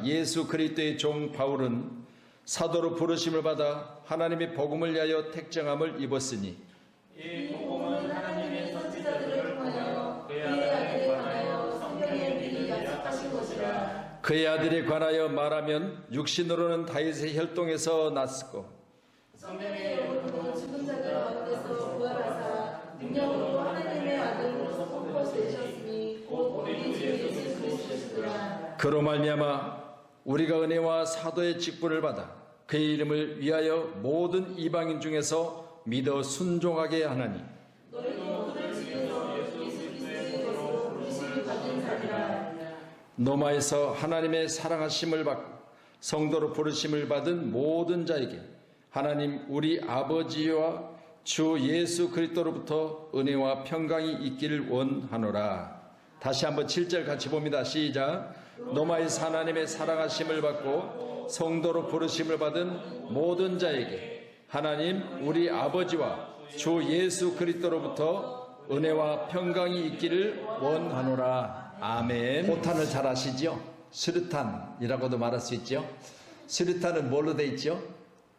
예수 그리스도의 종 바울은 사도로 부르심을 받아 하나님의 복음을 위하여 택정함을 입었으니 이 복음은 하나님의 선지자들을 통하여 그의 아들에 관하여 성경에 미리 약속하신 것이라. 그의 아들에 관하여 말하면 육신으로는 다윗의 혈통에서 났고 성경에 이르기로 죽은 자들 가운데서 부활하사 능력으로 하나님의 아들로서 선포되셨으니 곧 우리 주 예수 그리스도시라. 그로 말미암아 우리가 은혜와 사도의 직분을 받아 그의 이름을 위하여 모든 이방인 중에서 믿어 순종하게 하나니 너희도 모두를 지켜서 예수 그리스도의 것으로 부르심을 받은 자리라. 노마에서 하나님의 사랑하심을 받고 성도로 부르심을 받은 모든 자에게 하나님 우리 아버지와 주 예수 그리스도로부터 은혜와 평강이 있기를 원하노라. 다시 한번 7절 같이 봅니다. 시작. 노마에서 하나님의 사랑하심을 받고 성도로 부르심을 받은 모든 자에게 하나님 우리 아버지와 주 예수 그리스도로부터 은혜와 평강이 있기를 원하노라. 아멘. 포탄을 잘 아시죠? 수류탄이라고도 말할 수 있죠. 수류탄은 뭘로 돼 있죠?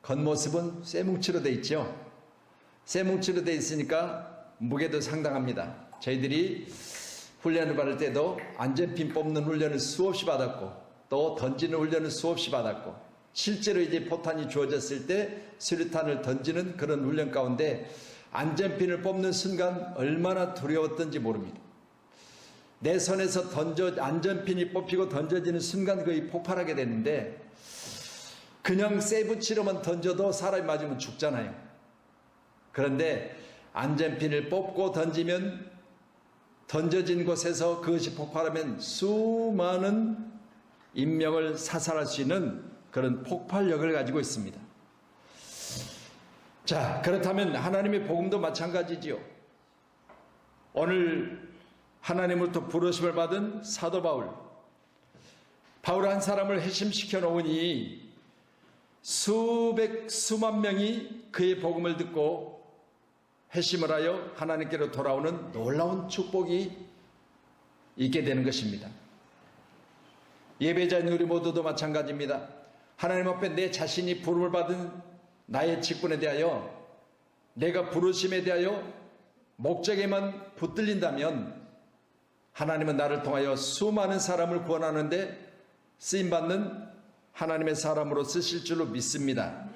겉모습은 쇠뭉치로 돼 있죠. 쇠뭉치로 돼 있으니까 무게도 상당합니다. 저희들이 훈련을 받을 때도 안전핀 뽑는 훈련을 수없이 받았고 또 던지는 훈련을 수없이 받았고 실제로 이제 포탄이 주어졌을 때 수류탄을 던지는 그런 훈련 가운데 안전핀을 뽑는 순간 얼마나 두려웠던지 모릅니다. 내 손에서 안전핀이 뽑히고 던져지는 순간 거의 폭발하게 되는데 그냥 쇠붙이로만 던져도 사람이 맞으면 죽잖아요. 그런데 안전핀을 뽑고 던지면 던져진 곳에서 그것이 폭발하면 수많은 인명을 사살할 수 있는 그런 폭발력을 가지고 있습니다. 자, 그렇다면 하나님의 복음도 마찬가지지요. 오늘 하나님으로부터 부르심을 받은 사도 바울 한 사람을 회심시켜 놓으니 수만 명이 그의 복음을 듣고 회심을 하여 하나님께로 돌아오는 놀라운 축복이 있게 되는 것입니다. 예배자인 우리 모두도 마찬가지입니다. 하나님 앞에 내 자신이 부름을 받은 나의 직분에 대하여 내가 부르심에 대하여 목적에만 붙들린다면 하나님은 나를 통하여 수많은 사람을 구원하는데 쓰임받는 하나님의 사람으로 쓰실 줄로 믿습니다.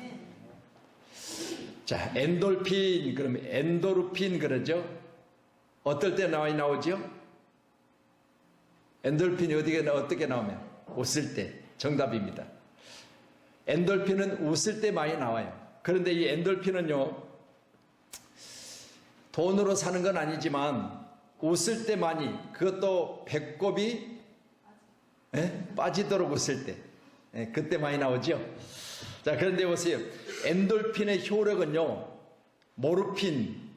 자, 엔돌핀, 그러면 엔도르핀 그러죠? 어떨 때 나오죠? 엔돌핀이 어떻게 나오면? 웃을 때. 정답입니다. 엔돌핀은 웃을 때 많이 나와요. 그런데 이 엔돌핀은요, 돈으로 사는 건 아니지만 웃을 때 많이, 그것도 배꼽이 빠지도록 웃을 때, 그때 많이 나오죠. 자, 그런데 보세요. 엔돌핀의 효력은요, 모르핀,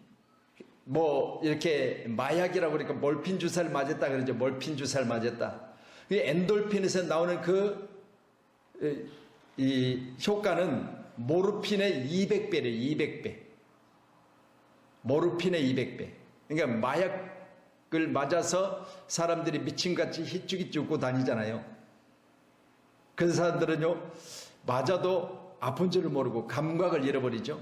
이렇게 마약이라고 그러니까 몰핀 주사를 맞았다 그러죠. 몰핀 주사를 맞았다. 이 엔돌핀에서 나오는 이 효과는 모르핀의 200배래요, 200배. 모르핀의 200배. 그러니까 마약을 맞아서 사람들이 미친같이 희죽희죽 웃고 다니잖아요. 그런 사람들은요, 맞아도 아픈 줄을 모르고 감각을 잃어버리죠.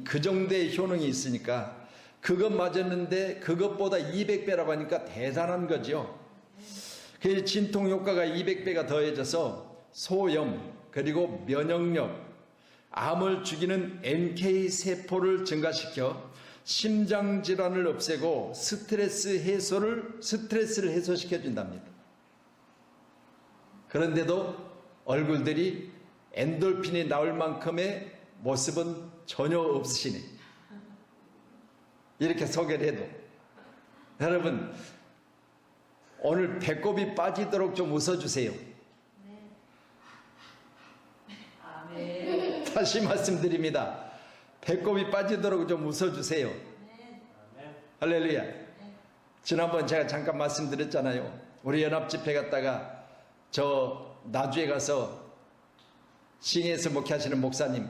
그 정도의 효능이 있으니까 그것 맞았는데 그것보다 200배라고 하니까 대단한 거죠. 그 진통 효과가 200배가 더해져서 소염 그리고 면역력, 암을 죽이는 NK 세포를 증가시켜 심장 질환을 없애고 스트레스를 해소시켜 준답니다. 그런데도 얼굴들이 엔돌핀이 나올 만큼의 모습은 전혀 없으시네. 이렇게 소개를 해도. 여러분, 오늘 배꼽이 빠지도록 좀 웃어주세요. 아멘. 다시 말씀드립니다. 배꼽이 빠지도록 좀 웃어주세요. 할렐루야. 지난번 제가 잠깐 말씀드렸잖아요. 우리 연합집회 갔다가 저 나주에 가서 싱에서 목회하시는 목사님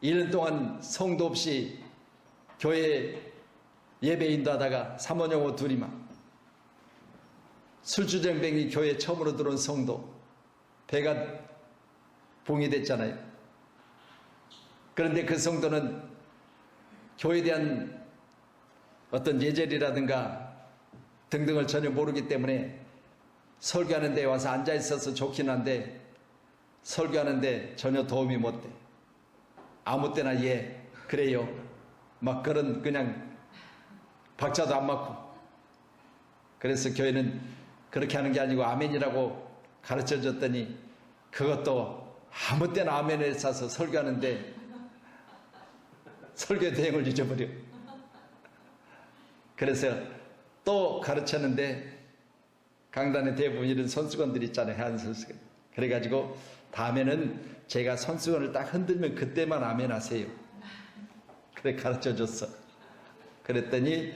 1년 동안 성도 없이 교회 예배 인도하다가 사모녀고 둘이만 술주정뱅이 교회에 처음으로 들어온 성도 배가 봉이 됐잖아요. 그런데 그 성도는 교회에 대한 어떤 예절이라든가 등등을 전혀 모르기 때문에 설교하는 데 와서 앉아 있어서 좋긴 한데 설교하는데 전혀 도움이 못 돼. 아무 때나 예 그래요 막 그런 그냥 박자도 안 맞고. 그래서 교회는 그렇게 하는 게 아니고 아멘이라고 가르쳐 줬더니 그것도 아무 때나 아멘을 싸서 설교하는데 설교 대행을 잊어버려. 그래서 또 가르쳤는데 강단의 대부분 이런 손수건들 있잖아요. 한 손수건. 그래가지고 다음에는 제가 손수건을 딱 흔들면 그때만 아멘 하세요. 그래 가르쳐 줬어. 그랬더니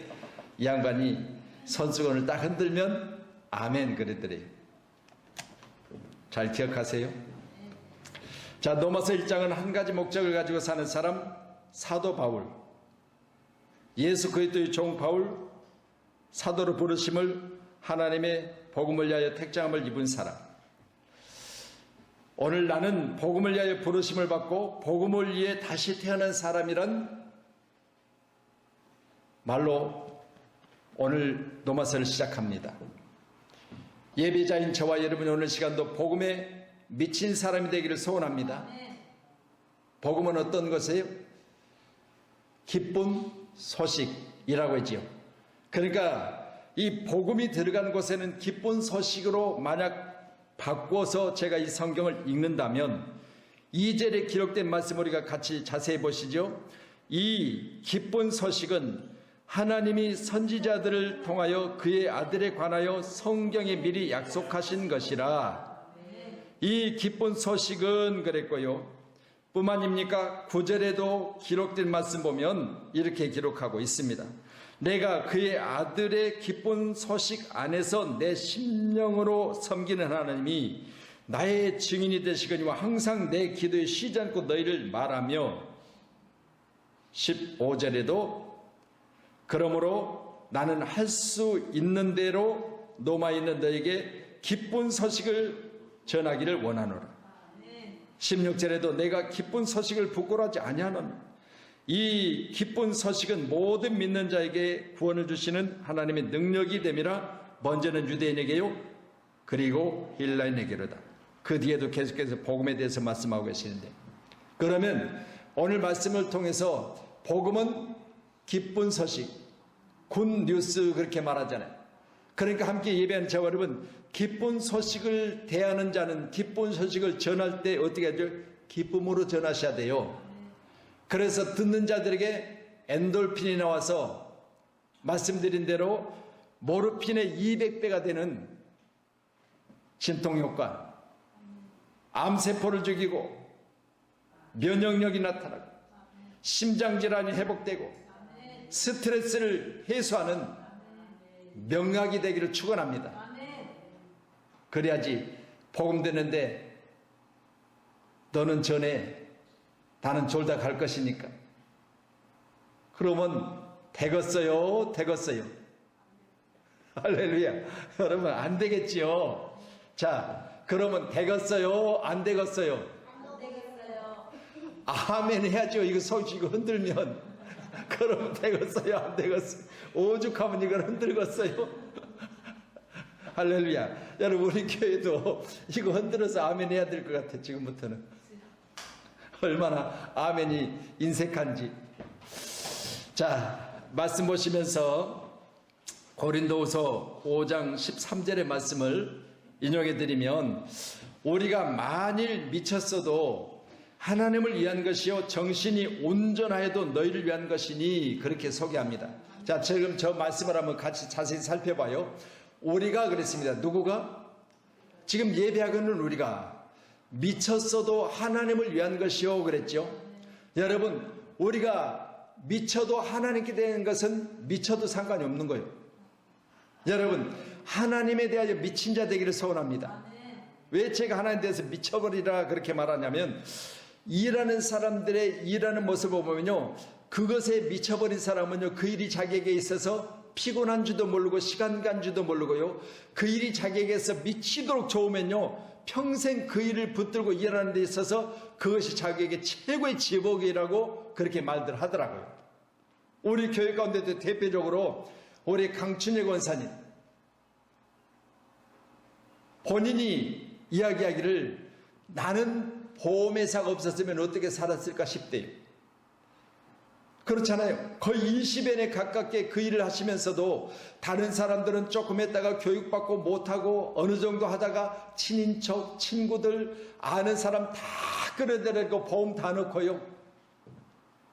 이 양반이 손수건을 딱 흔들면 아멘 그랬더래요. 잘 기억하세요. 자, 로마서 1장은 한 가지 목적을 가지고 사는 사람, 사도 바울, 예수 그리스도의 종 바울, 사도로 부르심을 하나님의 복음을 위하여 택정함을 입은 사람. 오늘 나는 복음을 위하여 부르심을 받고 복음을 위해 다시 태어난 사람이란 말로 오늘 로마서를 시작합니다. 예배자인 저와 여러분이 오늘 시간도 복음에 미친 사람이 되기를 소원합니다. 복음은 어떤 것이에요? 기쁜 소식이라고 하지요. 그러니까 이 복음이 들어간 곳에는 기쁜 소식으로 만약 바꿔서 제가 이 성경을 읽는다면 2절에 기록된 말씀 우리가 같이 자세히 보시죠. 이 기쁜 소식은 하나님이 선지자들을 통하여 그의 아들에 관하여 성경에 미리 약속하신 것이라. 이 기쁜 소식은 그랬고요. 뿐만입니까? 9절에도 기록된 말씀 보면 이렇게 기록하고 있습니다. 내가 그의 아들의 기쁜 소식 안에서 내 심령으로 섬기는 하나님이 나의 증인이 되시거니와 항상 내 기도에 쉬지 않고 너희를 말하며 15절에도 그러므로 나는 할 수 있는 대로 노마 있는 너에게 기쁜 소식을 전하기를 원하노라. 16절에도 내가 기쁜 소식을 부끄러워하지 아니하노라. 이 기쁜 소식은 모든 믿는 자에게 구원을 주시는 하나님의 능력이 됨이라. 먼저는 유대인에게요 그리고 헬라인에게로다. 그 뒤에도 계속해서 복음에 대해서 말씀하고 계시는데, 그러면 오늘 말씀을 통해서 복음은 기쁜 소식, 굿 뉴스 그렇게 말하잖아요. 그러니까 함께 예배하는 저와 여러분, 기쁜 소식을 대하는 자는 기쁜 소식을 전할 때 어떻게 하죠? 기쁨으로 전하셔야 돼요. 그래서 듣는 자들에게 엔돌핀이 나와서 말씀드린 대로 모르핀의 200배가 되는 진통효과, 암세포를 죽이고 면역력이 나타나고 심장질환이 회복되고 스트레스를 해소하는 명약이 되기를 축원합니다. 그래야지 복음 듣는데 너는 전에 나는 졸다 갈 것이니까 그러면 되겠어요? 할렐루야. 여러분 안 되겠지요. 자, 그러면 되겠어요? 안 되겠어요? 아멘 해야죠. 이거 소식 이거 흔들면 그러면 되겠어요? 안 되겠어요? 오죽하면 이걸 흔들겠어요? 할렐루야. 여러분 우리 교회도 이거 흔들어서 아멘 해야 될 것 같아. 지금부터는 얼마나 아멘이 인색한지. 자, 말씀 보시면서 고린도후서 5장 13절의 말씀을 인용해 드리면, 우리가 만일 미쳤어도 하나님을 위한 것이요 정신이 온전하여도 너희를 위한 것이니 그렇게 소개합니다. 자, 지금 저 말씀을 한번 같이 자세히 살펴봐요. 우리가 그랬습니다. 누구가? 지금 예배하고는 우리가 미쳤어도 하나님을 위한 것이요 그랬죠. 여러분 우리가 미쳐도 하나님께 대한 것은 미쳐도 상관이 없는 거예요. 여러분 하나님에 대하여 미친 자 되기를 소원합니다. 왜 제가 하나님에 대해서 미쳐버리라 그렇게 말하냐면, 일하는 사람들의 일하는 모습을 보면요, 그것에 미쳐버린 사람은요 그 일이 자기에게 있어서 피곤한 줄도 모르고 시간 간 줄도 모르고요, 그 일이 자기에게서 미치도록 좋으면요 평생 그 일을 붙들고 일하는 데 있어서 그것이 자기에게 최고의 지복이라고 그렇게 말들 하더라고요. 우리 교회 가운데도 대표적으로 우리 강춘혁 원사님, 본인이 이야기하기를 나는 보험회사가 없었으면 어떻게 살았을까 싶대요. 그렇잖아요. 거의 20여 년 가깝게 그 일을 하시면서도 다른 사람들은 조금 했다가 교육받고 못하고 어느 정도 하다가 친인척, 친구들, 아는 사람 다 끌어들이고 보험 다 넣고요.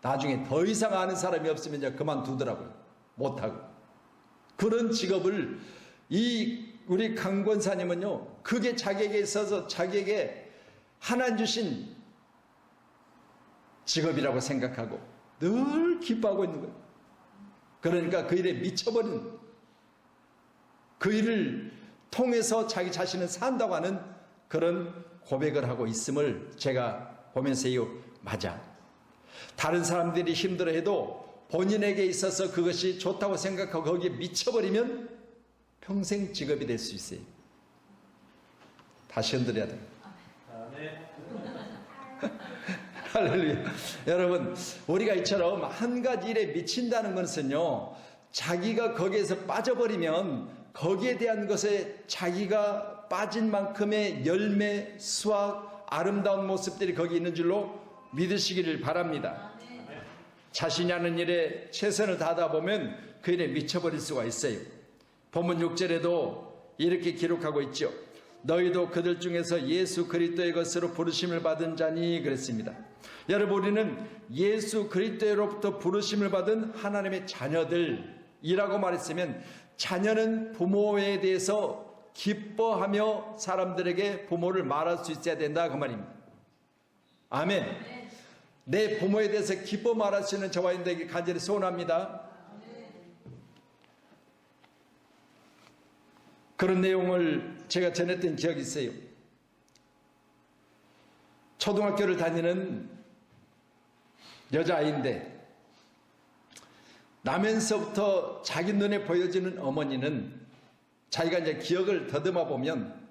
나중에 더 이상 아는 사람이 없으면 이제 그만두더라고요. 못하고. 그런 직업을 우리 강 권사님은요, 그게 자기에게 있어서 자기에게 하나님 주신 직업이라고 생각하고 늘 기뻐하고 있는 거예요. 그러니까 그 일에 미쳐버린, 그 일을 통해서 자기 자신을 산다고 하는 그런 고백을 하고 있음을 제가 보면서요, 맞아. 다른 사람들이 힘들어해도 본인에게 있어서 그것이 좋다고 생각하고 거기에 미쳐버리면 평생 직업이 될 수 있어요. 다시 흔들어야 돼요. 할렐루야. 여러분, 우리가 이처럼 한 가지 일에 미친다는 것은요, 자기가 거기에서 빠져버리면 거기에 대한 것에 자기가 빠진 만큼의 열매, 수확, 아름다운 모습들이 거기 있는 줄로 믿으시기를 바랍니다. 자신이 하는 일에 최선을 다하다 보면 그 일에 미쳐버릴 수가 있어요. 본문 6절에도 이렇게 기록하고 있죠. 너희도 그들 중에서 예수 그리스도의 것으로 부르심을 받은 자니 그랬습니다. 여러분, 우리는 예수 그리스도로부터 부르심을 받은 하나님의 자녀들이라고 말했으면, 자녀는 부모에 대해서 기뻐하며 사람들에게 부모를 말할 수 있어야 된다 그 말입니다. 아멘. 내 부모에 대해서 기뻐 말할 수 있는 저와 여러분에게 간절히 소원합니다. 그런 내용을 제가 전했던 기억이 있어요. 초등학교를 다니는 여자아이인데 나면서부터 자기 눈에 보여지는 어머니는 자기가 이제 기억을 더듬어 보면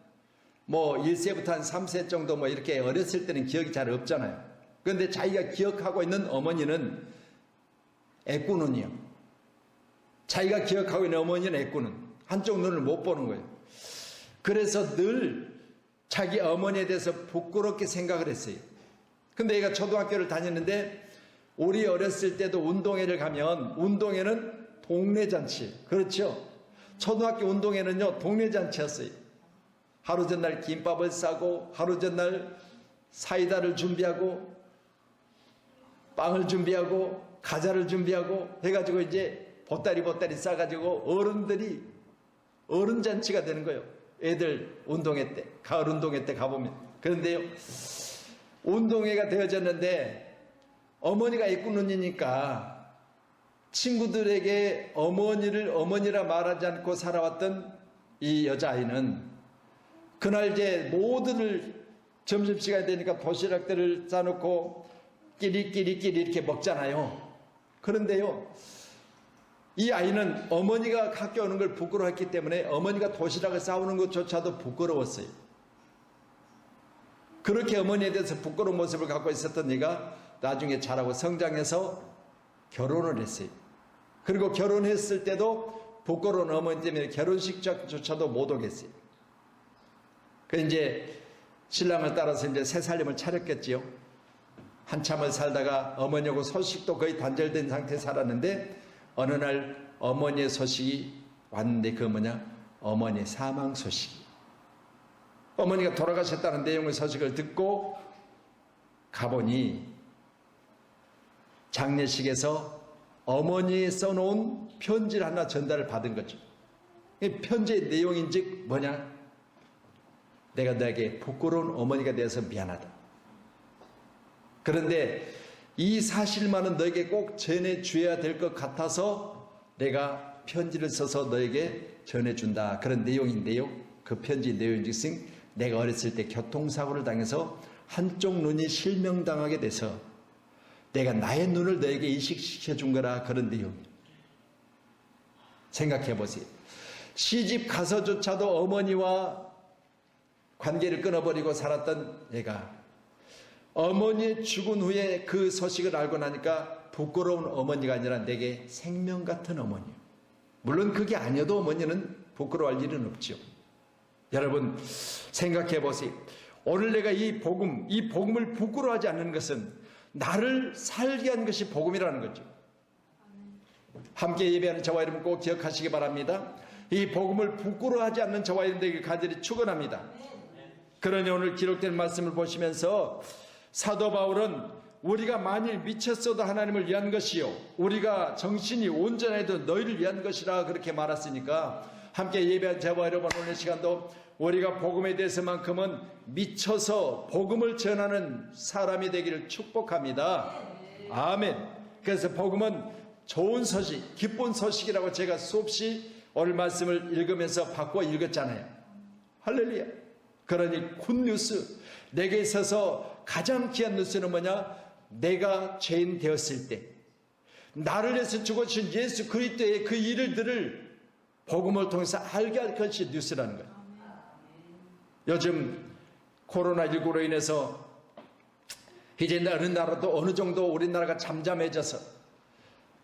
뭐 1세부터 한 3세 정도 뭐 이렇게 어렸을 때는 기억이 잘 없잖아요. 그런데 자기가 기억하고 있는 어머니는 애꾸눈이요. 자기가 기억하고 있는 어머니는 애꾸눈. 한쪽 눈을 못 보는 거예요. 그래서 늘 자기 어머니에 대해서 부끄럽게 생각을 했어요. 근데 얘가 초등학교를 다녔는데 우리 어렸을 때도 운동회를 가면 운동회는 동네 잔치. 그렇죠? 초등학교 운동회는요, 동네 잔치였어요. 하루 전날 김밥을 싸고 하루 전날 사이다를 준비하고 빵을 준비하고 과자를 준비하고 해가지고 이제 보따리 싸가지고 어른들이 어른잔치가 되는 거예요. 애들 운동회 때, 가을 운동회 때 가보면. 그런데요, 운동회가 되어졌는데 어머니가 애꾸눈이니까 친구들에게 어머니를 어머니라 말하지 않고 살아왔던 이 여자아이는 그날 이제 모두들 점심시간이 되니까 도시락들을 싸놓고 끼리끼리 이렇게 먹잖아요. 그런데요, 이 아이는 어머니가 학교 오는 걸 부끄러워했기 때문에 어머니가 도시락을 싸우는 것조차도 부끄러웠어요. 그렇게 어머니에 대해서 부끄러운 모습을 갖고 있었던 얘가 나중에 자라고 성장해서 결혼을 했어요. 그리고 결혼했을 때도 부끄러운 어머니 때문에 결혼식조차도 못 오겠어요. 그 이제 신랑을 따라서 이제 새 살림을 차렸겠지요. 한참을 살다가 어머니하고 소식도 거의 단절된 상태에 살았는데 어느 날 어머니의 소식이 왔는데 그 뭐냐? 어머니의 사망 소식이. 어머니가 돌아가셨다는 내용의 소식을 듣고 가보니 장례식에서 어머니에 써놓은 편지를 하나 전달을 받은 거죠. 이 편지의 내용인즉 뭐냐? 내가 너에게 부끄러운 어머니가 되어서 미안하다. 그런데 이 사실만은 너에게 꼭 전해줘야 될 것 같아서 내가 편지를 써서 너에게 전해준다. 그런 내용인데요. 그 편지 내용인즉슨 내가 어렸을 때 교통사고를 당해서 한쪽 눈이 실명당하게 돼서 내가 나의 눈을 너에게 이식시켜 준 거라. 그런 내용이에요. 생각해 보세요. 시집 가서조차도 어머니와 관계를 끊어버리고 살았던 얘가 어머니의 죽은 후에 그 소식을 알고 나니까 부끄러운 어머니가 아니라 내게 생명 같은 어머니예요. 물론 그게 아니어도 어머니는 부끄러워할 일은 없죠. 여러분 생각해 보세요. 오늘 내가 이 복음을 부끄러워하지 않는 것은 나를 살게 한 것이 복음이라는 거죠. 함께 예배하는 저와 여러분 꼭 기억하시기 바랍니다. 이 복음을 부끄러워하지 않는 저와 여러분들에게 간절히 축원합니다. 그러니 오늘 기록된 말씀을 보시면서 사도 바울은 우리가 만일 미쳤어도 하나님을 위한 것이요 우리가 정신이 온전해도 너희를 위한 것이라 그렇게 말했으니까 함께 예배한 저와 여러분 오늘 시간도 우리가 복음에 대해서만큼은 미쳐서 복음을 전하는 사람이 되기를 축복합니다. 아멘. 그래서 복음은 좋은 소식, 기쁜 소식이라고 제가 수없이 오늘 말씀을 읽으면서 바꿔 읽었잖아요. 할렐루야. 그러니 굿뉴스, 내게 있어서 가장 귀한 뉴스는 뭐냐? 내가 죄인 되었을 때 나를 위해서 죽으신 예수 그리스도의 그 일들을 복음을 통해서 알게 할 것이 뉴스라는 거예요. 요즘 코로나19로 인해서 이제 어느 나라도 어느 정도 우리나라가 잠잠해져서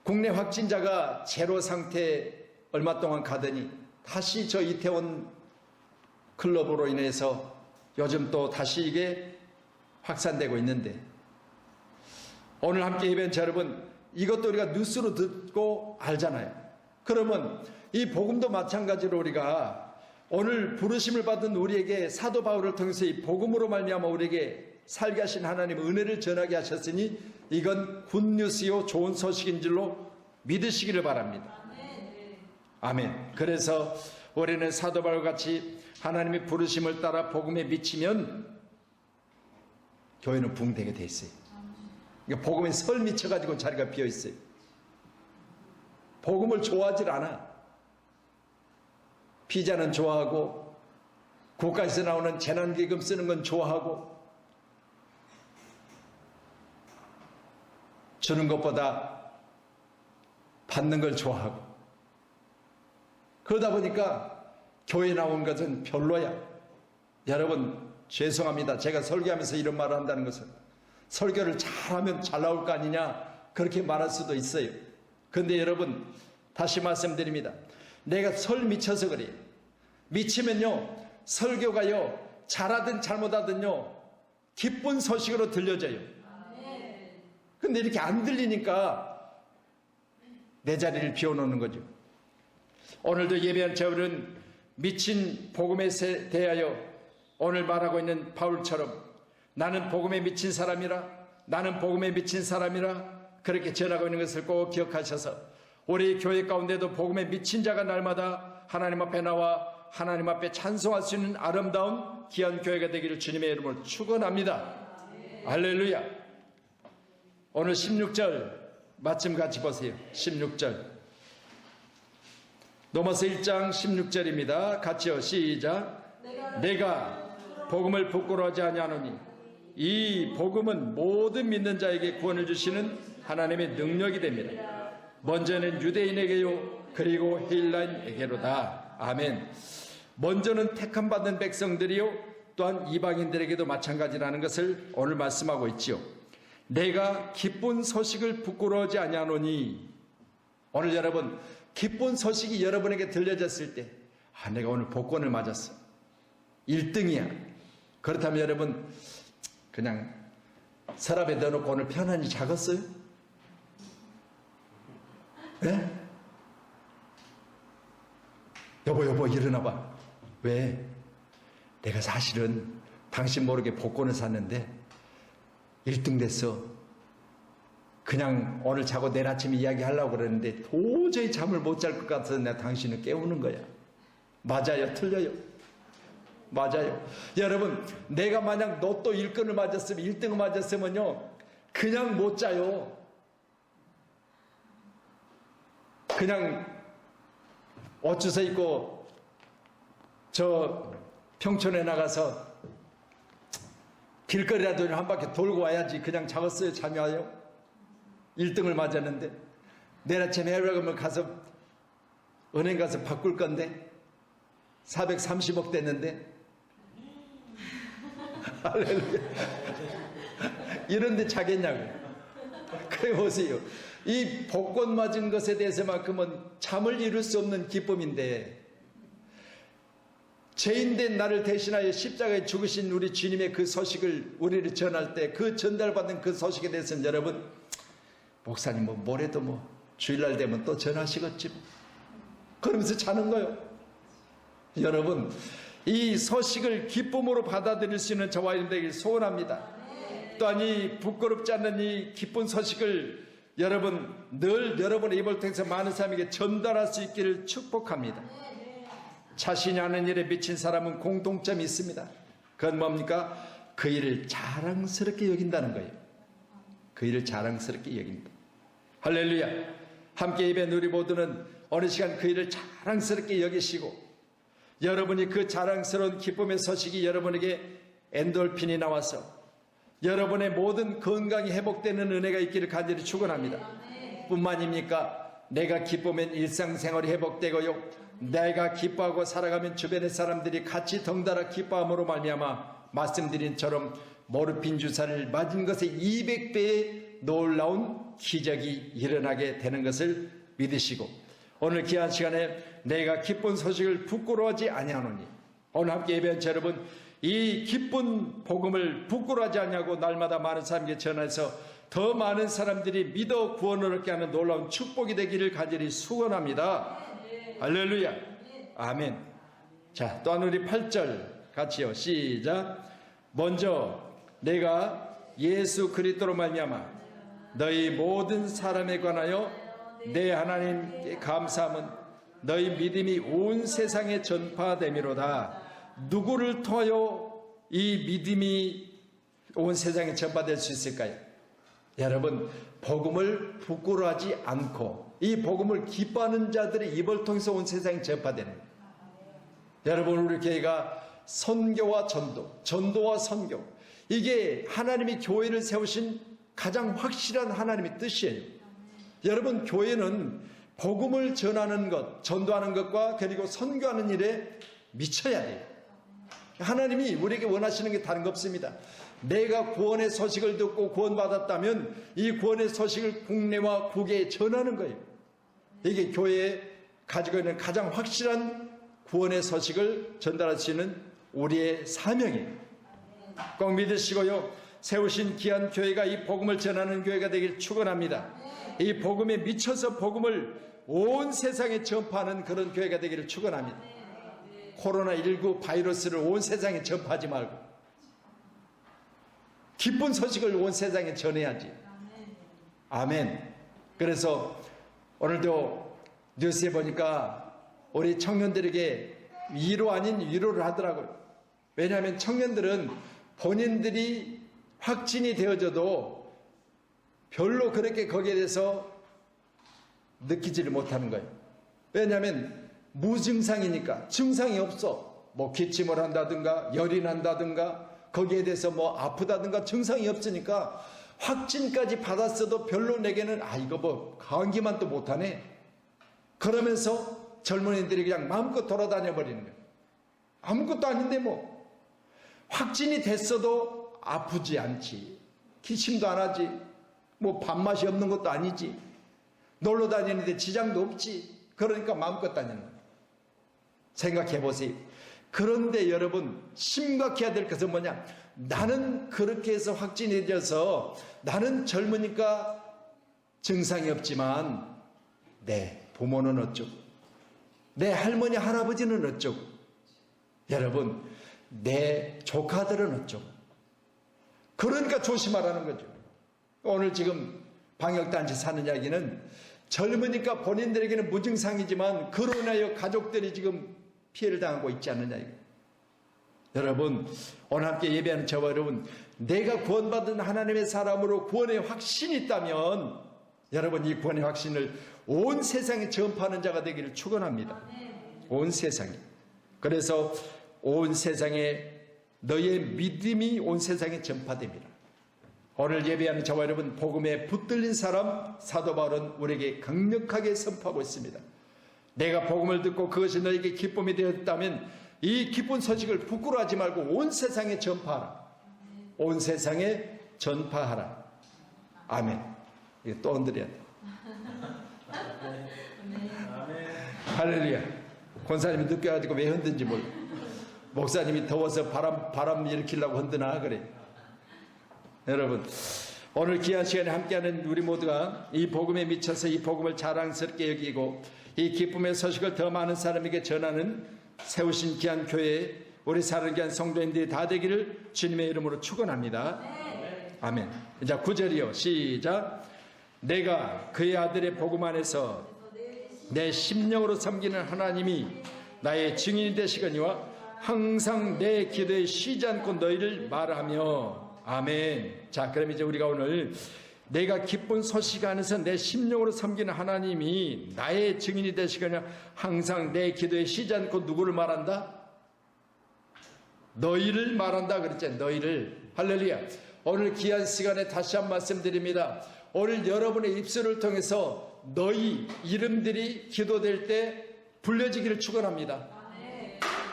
국내 확진자가 제로 상태에 얼마 동안 가더니 다시 저 이태원 클럽으로 인해서 요즘 또 다시 이게 확산되고 있는데 오늘 함께 예배한 여러분 이것도 우리가 뉴스로 듣고 알잖아요. 그러면 이 복음도 마찬가지로 우리가 오늘 부르심을 받은 우리에게 사도 바울을 통해서 이 복음으로 말미암아 우리에게 살게 하신 하나님 은혜를 전하게 하셨으니 이건 굿뉴스요 좋은 소식인 줄로 믿으시기를 바랍니다. 아멘. 그래서 우리는 사도 바울과 같이 하나님의 부르심을 따라 복음에 미치면 교회는 붕되게 돼 있어요. 그러니까 복음에 설 미쳐가지고 자리가 비어 있어요. 복음을 좋아하질 않아. 피자는 좋아하고 국가에서 나오는 재난기금 쓰는 건 좋아하고 주는 것보다 받는 걸 좋아하고 그러다 보니까 교회 나온 것은 별로야. 여러분 죄송합니다. 제가 설교하면서 이런 말을 한다는 것은 설교를 잘하면 잘 나올 거 아니냐 그렇게 말할 수도 있어요. 그런데 여러분 다시 말씀드립니다. 내가 설 미쳐서 그래요. 미치면요 설교가요 잘하든 잘못하든요 기쁜 소식으로 들려져요. 근데 이렇게 안 들리니까 내 자리를 비워놓는 거죠. 오늘도 예배한 저들은 미친 복음에 대하여 오늘 말하고 있는 바울처럼 나는 복음에 미친 사람이라 나는 복음에 미친 사람이라 그렇게 전하고 있는 것을 꼭 기억하셔서 우리 교회 가운데도 복음에 미친 자가 날마다 하나님 앞에 나와 하나님 앞에 찬송할 수 있는 아름다운 귀한 교회가 되기를 주님의 이름으로 축원합니다. 할렐루야. 오늘 16절 마침 같이 보세요. 16절 로마서 1장 16절입니다. 같이요. 시작. 내가 복음을 부끄러워하지 아니하노니 이 복음은 모든 믿는 자에게 구원을 주시는 하나님의 능력이 됩니다. 먼저는 유대인에게요 그리고 헬라인에게로다. 아멘. 먼저는 택함 받은 백성들이요 또한 이방인들에게도 마찬가지라는 것을 오늘 말씀하고 있지요. 내가 기쁜 소식을 부끄러워하지 아니하노니 오늘 여러분 기쁜 소식이 여러분에게 들려졌을 때 내가 오늘 복권을 맞았어 1등이야. 그렇다면 여러분 그냥 서랍에 넣어놓고 오늘 편안히 작았어요? 네? 여보 일어나봐. 왜? 내가 사실은 당신 모르게 복권을 샀는데 1등 됐어. 그냥 오늘 자고 내일 아침에 이야기하려고 그랬는데 도저히 잠을 못 잘 것 같아서 내가 당신을 깨우는 거야. 맞아요? 틀려요? 맞아요. 여러분 내가 만약 로또 1등을 맞았으면 1등을 맞았으면요 그냥 못 자요. 그냥 옷 주워 입고 저 평촌에 나가서 길거리라도 한 바퀴 돌고 와야지 그냥 자겠어요? 잠이 와요? 1등을 맞았는데 내일 아침에 해외여행을 가서 은행 가서 바꿀 건데 430억 됐는데 할렐루야. 이런데 자겠냐고요. 그래 보세요. 이 복권 맞은 것에 대해서만큼은 잠을 이룰 수 없는 기쁨인데, 죄인된 나를 대신하여 십자가에 죽으신 우리 주님의 그 소식을 우리를 전할 때, 그 전달받은 그 소식에 대해서는 여러분, 목사님 뭐 모레도 뭐 주일날 되면 또 전하시겠지 뭐. 그러면서 자는 거요. 여러분, 이 소식을 기쁨으로 받아들일 수 있는 저와 여러분 되길 소원합니다. 또한 이 부끄럽지 않는 이 기쁜 소식을 여러분 늘 여러분의 입을 통해서 많은 사람에게 전달할 수 있기를 축복합니다. 자신이 하는 일에 미친 사람은 공통점이 있습니다. 그건 뭡니까? 그 일을 자랑스럽게 여긴다는 거예요. 그 일을 자랑스럽게 여긴다. 할렐루야. 함께 예배한 우리 모두는 어느 시간 그 일을 자랑스럽게 여기시고, 여러분이 그 자랑스러운 기쁨의 소식이 여러분에게 엔돌핀이 나와서 여러분의 모든 건강이 회복되는 은혜가 있기를 간절히 축원합니다. 뿐만입니까? 내가 기쁘면 일상생활이 회복되고요, 내가 기뻐하고 살아가면 주변의 사람들이 같이 덩달아 기뻐함으로 말미암아 말씀드린 처럼 모르핀 주사를 맞은 것의 200배의 놀라운 기적이 일어나게 되는 것을 믿으시고, 오늘 귀한 시간에 내가 기쁜 소식을 부끄러워하지 아니하노니, 오늘 함께 예배한 여러분, 이 기쁜 복음을 부끄러워하지 않냐고 날마다 많은 사람에게 전해서 더 많은 사람들이 믿어 구원을 얻게 하는 놀라운 축복이 되기를 간절히 축원합니다. 할렐루야. 아멘. 자, 또한 우리 8절 같이요. 시작. 먼저 내가 예수 그리스도로 말미암아 너희 모든 사람에 관하여 내 하나님께 감사함은 너희 믿음이 온 세상에 전파됨이로다. 누구를 통하여 이 믿음이 온 세상에 전파될 수 있을까요? 여러분, 복음을 부끄러워하지 않고 이 복음을 기뻐하는 자들의 입을 통해서 온 세상에 전파되는 거예요. 여러분, 우리 교회가 선교와 전도, 전도와 선교, 이게 하나님이 교회를 세우신 가장 확실한 하나님의 뜻이에요. 여러분, 교회는 복음을 전하는 것, 전도하는 것과 그리고 선교하는 일에 미쳐야 돼요. 하나님이 우리에게 원하시는 게 다른 거 없습니다. 내가 구원의 소식을 듣고 구원받았다면 이 구원의 소식을 국내와 국외에 전하는 거예요. 이게 교회에 가지고 있는 가장 확실한 구원의 소식을 전달할 수 있는 우리의 사명이에요. 꼭 믿으시고요, 세우신 귀한 교회가 이 복음을 전하는 교회가 되길 축원합니다. 이 복음에 미쳐서 복음을 온 세상에 전파하는 그런 교회가 되기를 축원합니다. 코로나19 바이러스를 온 세상에 전파하지 말고 기쁜 소식을 온 세상에 전해야지. 아멘. 그래서 오늘도 뉴스에 보니까 우리 청년들에게 위로 아닌 위로를 하더라고요. 왜냐하면 청년들은 본인들이 확진이 되어져도 별로 그렇게 거기에 대해서 느끼지를 못하는 거예요. 왜냐하면 무증상이니까, 증상이 없어. 뭐 기침을 한다든가 열이 난다든가 거기에 대해서 뭐 아프다든가 증상이 없으니까 확진까지 받았어도 별로 내게는 이거 뭐 감기만 또 못하네, 그러면서 젊은이들이 그냥 마음껏 돌아다녀 버리는 거예요. 아무것도 아닌데 뭐 확진이 됐어도 아프지 않지, 기침도 안 하지, 뭐 밥맛이 없는 것도 아니지, 놀러 다니는데 지장도 없지, 그러니까 마음껏 다니는 거예요. 생각해 보세요. 그런데 여러분, 심각해야 될 것은 뭐냐? 나는 그렇게 해서 확진이 되어서 나는 젊으니까 증상이 없지만 내 부모는 어쩌고, 내 할머니 할아버지는 어쩌고, 여러분 내 조카들은 어쩌고. 그러니까 조심하라는 거죠. 오늘 지금 방역단체 사는 이야기는 젊으니까 본인들에게는 무증상이지만 그로 인하여 가족들이 지금 피해를 당하고 있지 않느냐 이거. 여러분, 오늘 함께 예배하는 저와 여러분, 내가 구원받은 하나님의 사람으로 구원의 확신이 있다면 여러분, 이 구원의 확신을 온 세상에 전파하는 자가 되기를 축원합니다. 온 세상에. 그래서 온 세상에 너의 믿음이 온 세상에 전파됩니다. 오늘 예배하는 저와 여러분, 복음에 붙들린 사람 사도 바울은 우리에게 강력하게 선포하고 있습니다. 내가 복음을 듣고 그것이 너에게 기쁨이 되었다면 이 기쁜 소식을 부끄러워하지 말고 온 세상에 전파하라. 온 세상에 전파하라. 아멘. 이거 또 흔들어야 돼. 할렐루야. 권사님이 느껴가지고 왜 흔든지 몰라. 목사님이 더워서 바람 일으키려고 흔드나 그래. 여러분, 오늘 귀한 시간에 함께하는 우리 모두가 이 복음에 미쳐서 이 복음을 자랑스럽게 여기고 이 기쁨의 소식을 더 많은 사람에게 전하는 세우신 귀한 교회에 우리 사랑하는 귀한 성도님들이 다 되기를 주님의 이름으로 축원합니다. 아멘. 이제 9절이요. 시작. 내가 그의 아들의 복음 안에서 내 심령으로 섬기는 하나님이 나의 증인이 되시거니와 항상 내 기도에 쉬지 않고 너희를 말하며. 아멘. 자, 그럼 이제 우리가 오늘 내가 기쁜 소식 안에서 내 심령으로 섬기는 하나님이 나의 증인이 되시거니와 항상 내 기도에 쉬지 않고 누구를 말한다? 너희를 말한다 그랬잖아요. 너희를. 할렐루야. 오늘 귀한 시간에 다시 한 말씀드립니다. 오늘 여러분의 입술을 통해서 너희 이름들이 기도될 때 불려지기를 축원합니다.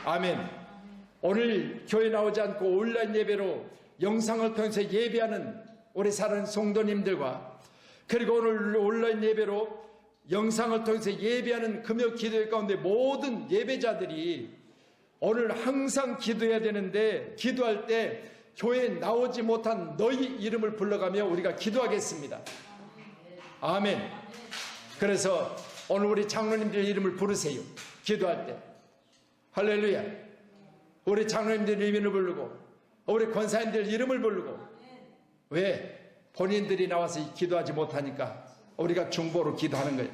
아멘. 오늘 교회 나오지 않고 온라인 예배로 영상을 통해서 예배하는 우리 사랑하는 성도님들과 그리고 오늘 온라인 예배로 영상을 통해서 예배하는 금요 기도회 가운데 모든 예배자들이 오늘 항상 기도해야 되는데 기도할 때 교회에 나오지 못한 너희 이름을 불러가며 우리가 기도하겠습니다. 아멘. 그래서 오늘 우리 장로님들 이름을 부르세요. 기도할 때. 할렐루야. 우리 장로님들 이름을 부르고 우리 권사님들 이름을 부르고. 왜? 본인들이 나와서 기도하지 못하니까 우리가 중보로 기도하는 거예요.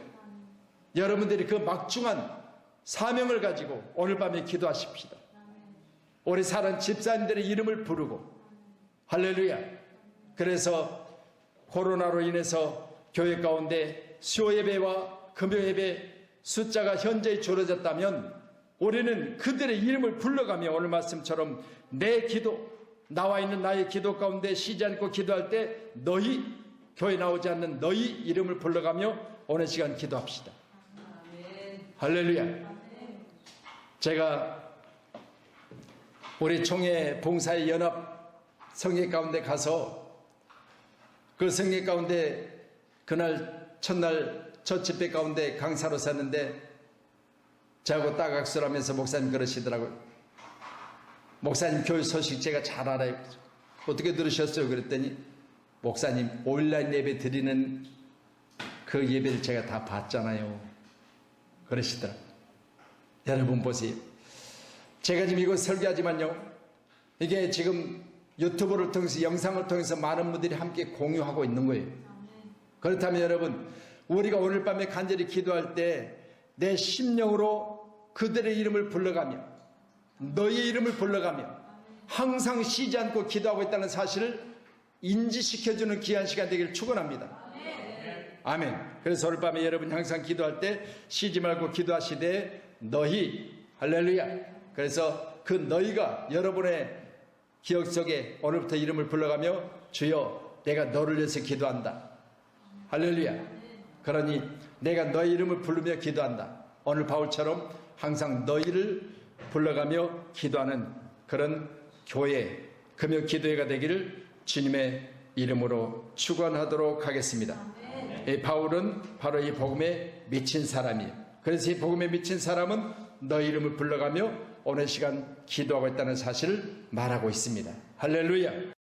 여러분들이 그 막중한 사명을 가지고 오늘 밤에 기도하십시다. 우리 사는 집사님들의 이름을 부르고. 할렐루야. 그래서 코로나로 인해서 교회 가운데 수요 예배와 금요 예배 숫자가 현저히 줄어졌다면 우리는 그들의 이름을 불러가며 오늘 말씀처럼 내 기도, 나와 있는 나의 기도 가운데 쉬지 않고 기도할 때 너희, 교회 나오지 않는 너희 이름을 불러가며 오늘 시간 기도합시다. 할렐루야. 제가 우리 총회 봉사의 연합 성회 가운데 가서 그 성회 가운데 그날 첫날 첫 집회 가운데 강사로 섰는데 저하고 딱 악수를 하면서 목사님 그러시더라고요. 목사님 교회 소식 제가 잘 알아요. 어떻게 들으셨어요? 그랬더니 목사님 온라인 예배 드리는 그 예배를 제가 다 봤잖아요. 그러시더라고요. 여러분 보세요. 제가 지금 이거 설교하지만요. 이게 지금 유튜브를 통해서 영상을 통해서 많은 분들이 함께 공유하고 있는 거예요. 그렇다면 여러분 우리가 오늘 밤에 간절히 기도할 때 내 심령으로 그들의 이름을 불러가며 너의 이름을 불러가며 항상 쉬지 않고 기도하고 있다는 사실을 인지시켜주는 귀한 시간 되기를 축원합니다. 아멘. 그래서 오늘 밤에 여러분 항상 기도할 때 쉬지 말고 기도하시되 너희. 할렐루야. 그래서 그 너희가 여러분의 기억 속에 오늘부터 이름을 불러가며 주여 내가 너를 위해서 기도한다. 할렐루야. 그러니 내가 너희 이름을 부르며 기도한다. 오늘 바울처럼 항상 너희를 불러가며 기도하는 그런 교회, 금요 기도회가 되기를 주님의 이름으로 축원하도록 하겠습니다. 이 바울은 바로 이 복음에 미친 사람이에요. 그래서 이 복음에 미친 사람은 너희 이름을 불러가며 오늘 시간 기도하고 있다는 사실을 말하고 있습니다. 할렐루야.